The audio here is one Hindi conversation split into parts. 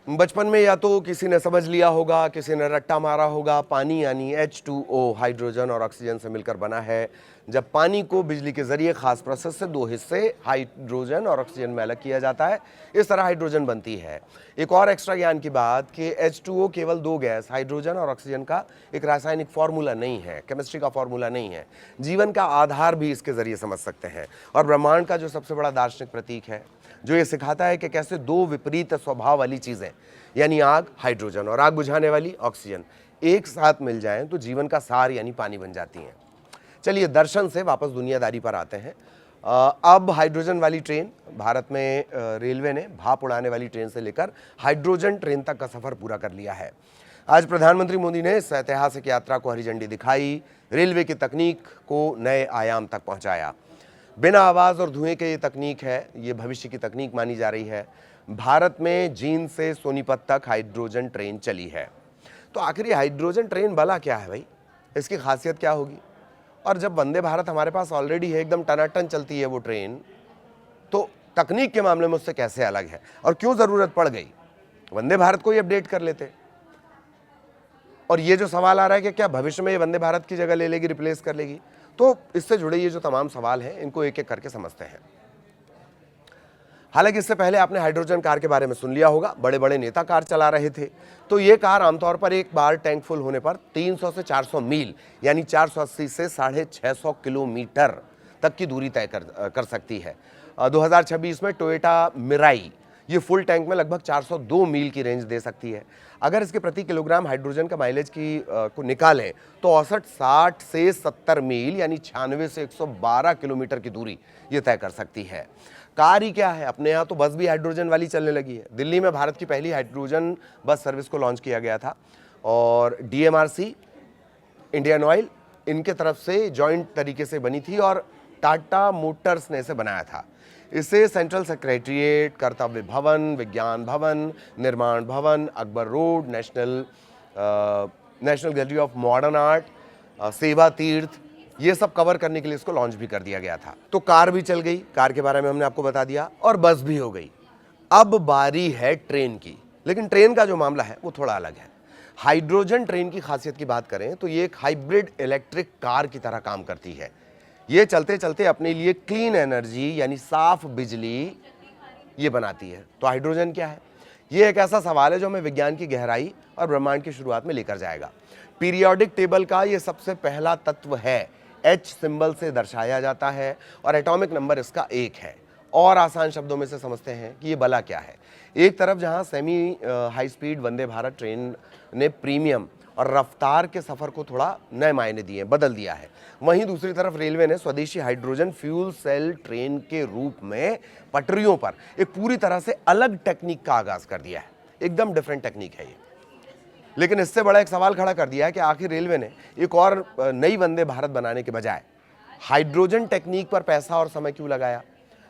बचपन में या तो किसी ने समझ लिया होगा, किसी ने रट्टा मारा होगा, पानी यानी H2O हाइड्रोजन और ऑक्सीजन से मिलकर बना है। जब पानी को बिजली के जरिए खास प्रोसेस से दो हिस्से हाइड्रोजन और ऑक्सीजन में अलग किया जाता है, इस तरह हाइड्रोजन बनती है। एक और एक्स्ट्रा ज्ञान की बात कि H2O केवल दो गैस हाइड्रोजन और ऑक्सीजन का एक रासायनिक फॉर्मूला नहीं है, केमिस्ट्री का फॉर्मूला नहीं है। जीवन का आधार भी इसके जरिए समझ सकते हैं। और ब्रह्मांड का जो सबसे बड़ा दार्शनिक प्रतीक है, जो ये सिखाता है कि कैसे दो विपरीत स्वभाव वाली चीजें यानी आग हाइड्रोजन और आग बुझाने वाली ऑक्सीजन एक साथ मिल जाएं तो जीवन का सार यानी पानी बन जाती हैं। चलिए दर्शन से वापस दुनियादारी पर आते हैं। अब हाइड्रोजन वाली ट्रेन भारत में रेलवे ने भाप उड़ाने वाली ट्रेन से लेकर हाइड्रोजन ट्रेन तक का सफर पूरा कर लिया है। आज प्रधानमंत्री मोदी ने इस ऐतिहासिक यात्रा को हरी झंडी दिखाई, रेलवे की तकनीक को नए आयाम तक पहुंचाया। बिना आवाज और धुएं के ये तकनीक है, ये भविष्य की तकनीक मानी जा रही है। भारत में जींद से सोनीपत तक हाइड्रोजन ट्रेन चली है। तो आखिर ये हाइड्रोजन ट्रेन भला क्या है भाई, इसकी खासियत क्या होगी? और जब वंदे भारत हमारे पास ऑलरेडी है, एकदम टनाटन चलती है वो ट्रेन, तो तकनीक के मामले में उससे कैसे अलग है और क्यों जरूरत पड़ गई? वंदे भारत को ही अपडेट कर लेते। और ये जो सवाल आ रहा है कि क्या भविष्य में ये वंदे भारत की जगह ले लेगी, रिप्लेस कर लेगी, तो इससे जुड़े ये जो तमाम सवाल हैं इनको एक एक करके समझते हैं। हालांकि इससे पहले आपने हाइड्रोजन कार के बारे में सुन लिया होगा। बड़े बड़े नेता कार चला रहे थे। तो ये कार आमतौर पर एक बार टैंक फुल होने पर 300 से 400 मील यानी 480 से 650 किलोमीटर तक की दूरी तय कर सकती है। 2026 में टोयोटा मिराई ये फुल टैंक में लगभग 402 मील की रेंज दे सकती है। अगर इसके प्रति किलोग्राम हाइड्रोजन का माइलेज को निकालें तो औसत 60 से 70 मील यानी 96 से 112 किलोमीटर की दूरी ये तय कर सकती है। कार ही क्या है, अपने यहाँ तो बस भी हाइड्रोजन वाली चलने लगी है। दिल्ली में भारत की पहली हाइड्रोजन बस सर्विस को लॉन्च किया गया था और DMRC, इंडियन ऑयल, इनके तरफ से जॉइंट तरीके से बनी थी और टाटा मोटर्स ने इसे बनाया था। इसे सेंट्रल सेक्रेटरिएट, कर्तव्य भवन, विज्ञान भवन, निर्माण भवन, Akbar road, national gallery of modern art, सेवा तीर्थ, ये सब कवर करने के लिए इसको लॉन्च भी कर दिया गया था। तो कार भी चल गई, कार के बारे में हमने आपको बता दिया, और बस भी हो गई। अब बारी है ट्रेन की, लेकिन ट्रेन का जो मामला है वो थोड़ा अलग है। हाइड्रोजन ट्रेन की खासियत की बात करें तो ये एक हाइब्रिड इलेक्ट्रिक कार की तरह काम करती है। ये चलते चलते अपने लिए क्लीन एनर्जी यानी साफ बिजली ये बनाती है। तो हाइड्रोजन क्या है? ये एक ऐसा सवाल है जो हमें विज्ञान की गहराई और ब्रह्मांड की शुरुआत में लेकर जाएगा। पीरियोडिक टेबल का ये सबसे पहला तत्व है, H सिंबल से दर्शाया जाता है और एटॉमिक नंबर इसका 1 है। और आसान शब्दों में से समझते हैं कि ये भला क्या है। एक तरफ जहां semi high speed Vande Bharat train ने प्रीमियम और रफ्तार के सफर को थोड़ा नए मायने दिए, बदल दिया है, वहीं दूसरी तरफ रेलवे ने स्वदेशी हाइड्रोजन फ्यूल सेल ट्रेन के रूप में पटरियों पर एक पूरी तरह से अलग टेक्निक का आगाज कर दिया है। एकदम डिफरेंट टेक्निक है ये। लेकिन इससे बड़ा एक सवाल खड़ा कर दिया है कि आखिर रेलवे ने एक और नई वंदे भारत बनाने के बजाय हाइड्रोजन टेक्निक पर पैसा और समय क्यों लगाया?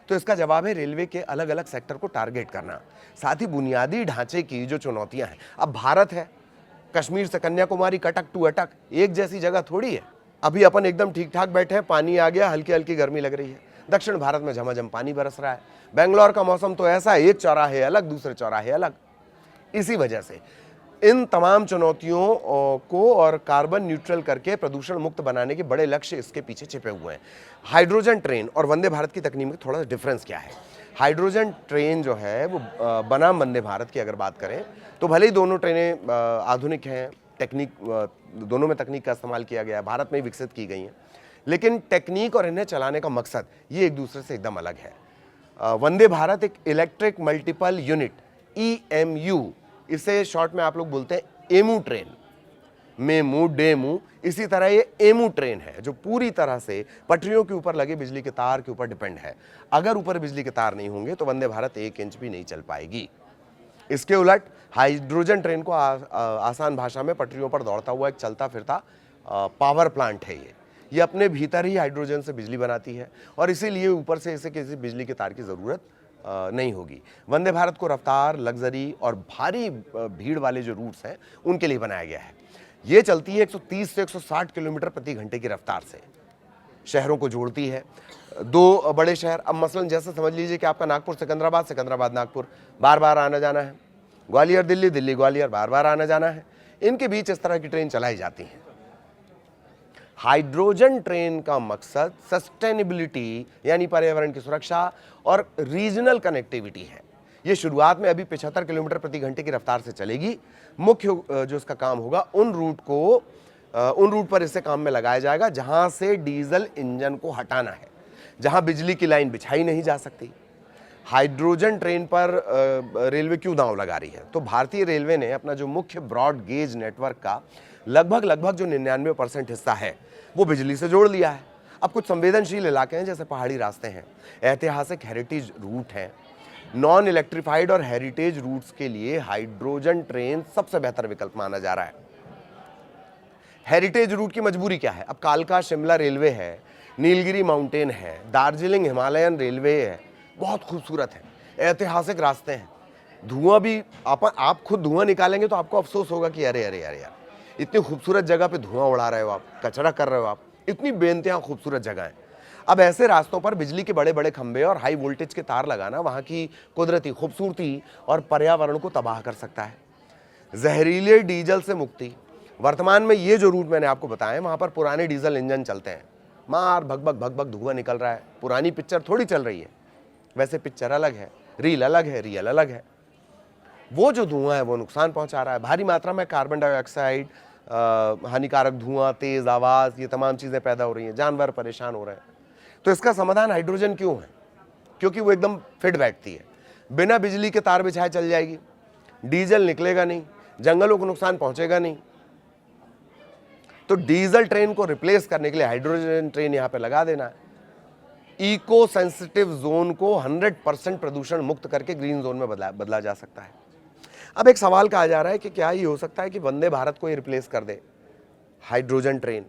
तो इसका जवाब है रेलवे के अलग अलग सेक्टर को टारगेट करना, साथ ही बुनियादी ढांचे की जो चुनौतियां हैं। अब भारत है, कश्मीर से कन्याकुमारी, कटक टू अटक, एक जैसी जगह थोड़ी है। अभी अपन एकदम ठीक ठाक बैठे हैं, पानी आ गया, हल्की हल्की गर्मी लग रही है। दक्षिण भारत में झमाझम पानी बरस रहा है। बेंगलोर का मौसम तो ऐसा है, एक चौराहे अलग, दूसरे चौराहे अलग। इसी वजह से इन तमाम चुनौतियों को और कार्बन न्यूट्रल करके प्रदूषण मुक्त बनाने के बड़े लक्ष्य इसके पीछे छिपे हुए हैं। हाइड्रोजन ट्रेन और वंदे भारत की तकनीक में थोड़ा सा डिफरेंस क्या है? हाइड्रोजन ट्रेन जो है वो बनाम वंदे भारत की अगर बात करें तो भले ही दोनों ट्रेनें आधुनिक हैं, टेक्निक दोनों में तकनीक का इस्तेमाल किया गया है, भारत में ही विकसित की गई हैं, लेकिन टेक्निक और इन्हें चलाने का मकसद ये एक दूसरे से एकदम अलग है। वंदे भारत एक इलेक्ट्रिक मल्टीपल यूनिट EMU, इसे शॉर्ट में आप लोग बोलते हैं एमू ट्रेन, मेमू डेमू, इसी तरह ये एमू ट्रेन है जो पूरी तरह से पटरियों के ऊपर लगे बिजली के तार के ऊपर डिपेंड है। अगर ऊपर बिजली के तार नहीं होंगे तो वंदे भारत 1 इंच भी नहीं चल पाएगी। इसके उलट हाइड्रोजन ट्रेन को आसान भाषा में पटरियों पर दौड़ता हुआ एक चलता फिरता पावर प्लांट है। ये अपने भीतर ही हाइड्रोजन से बिजली बनाती है और इसीलिए ऊपर से इसे किसी बिजली के तार की ज़रूरत नहीं होगी। वंदे भारत को रफ्तार, लग्जरी और भारी भीड़ वाले जो रूट्स हैं उनके लिए बनाया गया है। ये चलती है 130 से 160 किलोमीटर प्रति घंटे की रफ्तार से, शहरों को जोड़ती है। 2 बड़े शहर, अब मसलन जैसे समझ लीजिए कि आपका नागपुर सिकंदराबाद, सिकंदराबाद नागपुर, बार बार आना जाना है, ग्वालियर दिल्ली, दिल्ली ग्वालियर बार बार आना जाना है, इनके बीच इस तरह की ट्रेन चलाई जाती हैं। हाइड्रोजन ट्रेन का मकसद सस्टेनेबिलिटी यानी पर्यावरण की सुरक्षा और रीजनल कनेक्टिविटी है। ये शुरुआत में अभी 75 किलोमीटर प्रति घंटे की रफ्तार से चलेगी। मुख्य जो इसका काम होगा उन रूट पर इसे काम में लगाया जाएगा जहां से डीजल इंजन को हटाना है, जहां बिजली की लाइन बिछाई नहीं जा सकती। हाइड्रोजन ट्रेन पर रेलवे क्यों दांव लगा रही है? तो भारतीय रेलवे ने अपना जो मुख्य ब्रॉड गेज नेटवर्क का लगभग जो 99% हिस्सा है वो बिजली से जोड़ लिया है। अब कुछ संवेदनशील इलाके हैं जैसे पहाड़ी रास्ते हैं, ऐतिहासिक हेरिटेज रूट हैं, नॉन इलेक्ट्रिफाइड और हेरिटेज रूट्स के लिए हाइड्रोजन ट्रेन सबसे बेहतर विकल्प माना जा रहा है। हेरिटेज रूट की मजबूरी क्या है? अब कालका शिमला रेलवे है, नीलगिरी माउंटेन है, दार्जिलिंग हिमालयन रेलवे है, बहुत खूबसूरत है, ऐतिहासिक रास्ते हैं। धुआं भी आप खुद धुआं निकालेंगे तो आपको अफसोस होगा कि अरे अरे अरे यार, इतनी खूबसूरत जगह पे धुआं उड़ा रहे हो आप, कचरा कर रहे हो आप, इतनी बेइंतहा खूबसूरत जगह है। अब ऐसे रास्तों पर बिजली के बड़े बड़े खंभे और हाई वोल्टेज के तार लगाना वहां की कुदरती खूबसूरती और पर्यावरण को तबाह कर सकता है। जहरीले डीजल से मुक्ति, वर्तमान में ये जो रूट मैंने आपको बताया वहां पर पुराने डीजल इंजन चलते हैं, मार भग धुआं निकल रहा है। पुरानी पिक्चर थोड़ी चल रही है, वैसे पिक्चर अलग है, रील अलग है, रियल अलग है। वो जो धुआं है वो नुकसान पहुंचा रहा है। भारी मात्रा में कार्बन डाइऑक्साइड, हानिकारक धुआं, तेज आवाज, ये तमाम चीजें पैदा हो रही हैं, जानवर परेशान हो रहे हैं। तो इसका समाधान हाइड्रोजन क्यों है? क्योंकि वो एकदम फिट बैठती है, बिना बिजली के तार बिछाए चल जाएगी, डीजल निकलेगा नहीं, जंगलों को नुकसान पहुंचेगा नहीं। तो डीजल ट्रेन को रिप्लेस करने के लिए हाइड्रोजन ट्रेन यहां पे लगा देना है। इको सेंसिटिव जोन को 100% प्रदूषण मुक्त करके ग्रीन जोन में बदला जा सकता है। अब एक सवाल कहा जा रहा है कि क्या ये हो सकता है कि वंदे भारत को ये रिप्लेस कर दे हाइड्रोजन ट्रेन?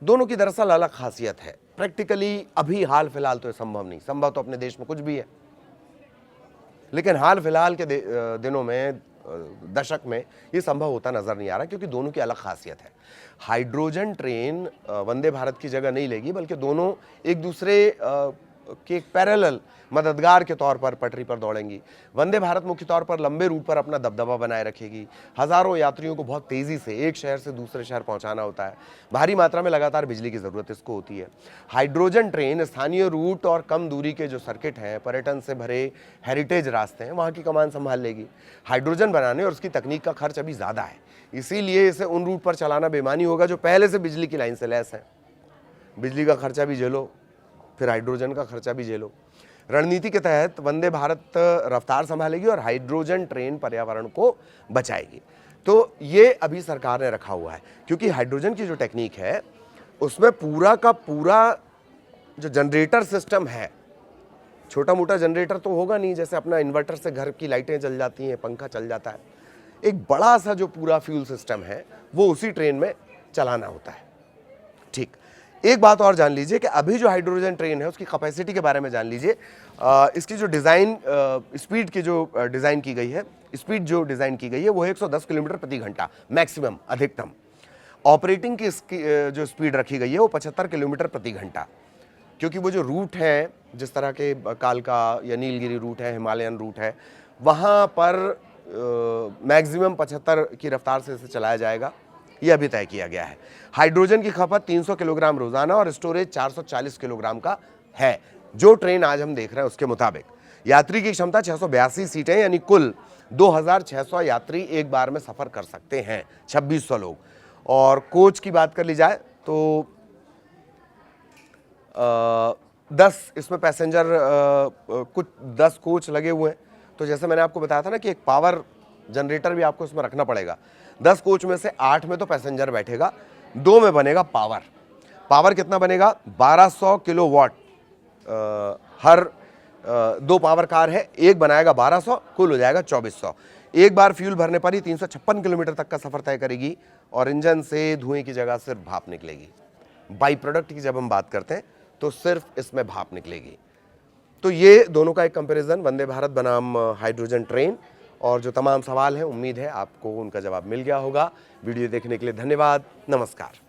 दोनों की दरअसल अलग खासियत है। प्रैक्टिकली अभी हाल फिलहाल तो ये संभव नहीं, संभव तो अपने देश में कुछ भी है, लेकिन हाल फिलहाल के दिनों में, दशक में ये संभव होता नजर नहीं आ रहा, क्योंकि दोनों की अलग खासियत है। हाइड्रोजन ट्रेन वंदे भारत की जगह नहीं लेगी, बल्कि दोनों एक दूसरे के एक पैरेलल मददगार के तौर पर पटरी पर दौड़ेंगी। वंदे भारत मुख्य तौर पर लंबे रूट पर अपना दबदबा बनाए रखेगी। हजारों यात्रियों को बहुत तेजी से एक शहर से दूसरे शहर पहुंचाना होता है, भारी मात्रा में लगातार बिजली की जरूरत इसको होती है। हाइड्रोजन ट्रेन स्थानीय रूट और कम दूरी के जो सर्किट हैं, पर्यटन से भरे हेरिटेज रास्ते हैं, वहां की कमान संभाल लेगी। हाइड्रोजन बनाने और उसकी तकनीक का खर्च अभी ज्यादा है, इसीलिए इसे उन रूट पर चलाना बेमानी होगा जो पहले से बिजली की लाइन से लैस है। बिजली का खर्चा भी झेलो, फिर हाइड्रोजन का खर्चा भी झेलो। रणनीति के तहत वंदे भारत रफ्तार संभालेगी और हाइड्रोजन ट्रेन पर्यावरण को बचाएगी। तो ये अभी सरकार ने रखा हुआ है, क्योंकि हाइड्रोजन की जो टेक्निक है उसमें पूरा का पूरा जो जनरेटर सिस्टम है, छोटा मोटा जनरेटर तो होगा नहीं, जैसे अपना इन्वर्टर से घर की लाइटें जल जाती हैं, पंखा चल जाता है, एक बड़ा सा जो पूरा फ्यूल सिस्टम है वो उसी ट्रेन में चलाना होता है। ठीक, एक बात और जान लीजिए कि अभी जो हाइड्रोजन ट्रेन है उसकी कैपेसिटी के बारे में जान लीजिए। इसकी जो डिज़ाइन, स्पीड की जो डिज़ाइन की गई है, स्पीड जो डिज़ाइन की गई है वो 110 किलोमीटर प्रति घंटा मैक्सिमम, अधिकतम। ऑपरेटिंग की इसकी जो स्पीड रखी गई है वो 75 किलोमीटर प्रति घंटा, क्योंकि वो जो रूट है, जिस तरह के कालका या नीलगिरी रूट है, हिमालयन रूट है, वहाँ पर मैक्सिमम 75 की रफ्तार से इसे चलाया जाएगा, ये अभी तय किया गया है। हाइड्रोजन की खपत 300 किलोग्राम रोजाना और स्टोरेज 440 किलोग्राम का है, जो ट्रेन आज हम देख रहे हैं उसके मुताबिक। यात्री की क्षमता 682 सीटें, यानी कुल 2600 यात्री एक बार में सफर कर सकते हैं, 2600 लोग। और कोच की बात कर ली जाए तो 10 इसमें पैसेंजर, कुछ 10 कोच लगे हुए हैं। तो जैसे मैंने आपको बताया था ना कि एक पावर जनरेटर भी आपको इसमें रखना पड़ेगा। 10 कोच में से 8 में तो पैसेंजर बैठेगा, 2 में बनेगा पावर। पावर कितना बनेगा? 1200 किलोवाट। हर 2 पावर कार है, एक बनाएगा 1200, कुल हो जाएगा 2400। एक बार फ्यूल भरने पर ही 356 किलोमीटर तक का सफर तय करेगी और इंजन से धुएं की जगह सिर्फ भाप निकलेगी। बाई प्रोडक्ट की जब हम बात करते हैं तो सिर्फ इसमें भाप निकलेगी। तो ये दोनों का एक कंपैरिजन, वंदे भारत बनाम हाइड्रोजन ट्रेन। और जो तमाम सवाल हैं, उम्मीद है आपको उनका जवाब मिल गया होगा। वीडियो देखने के लिए धन्यवाद, नमस्कार।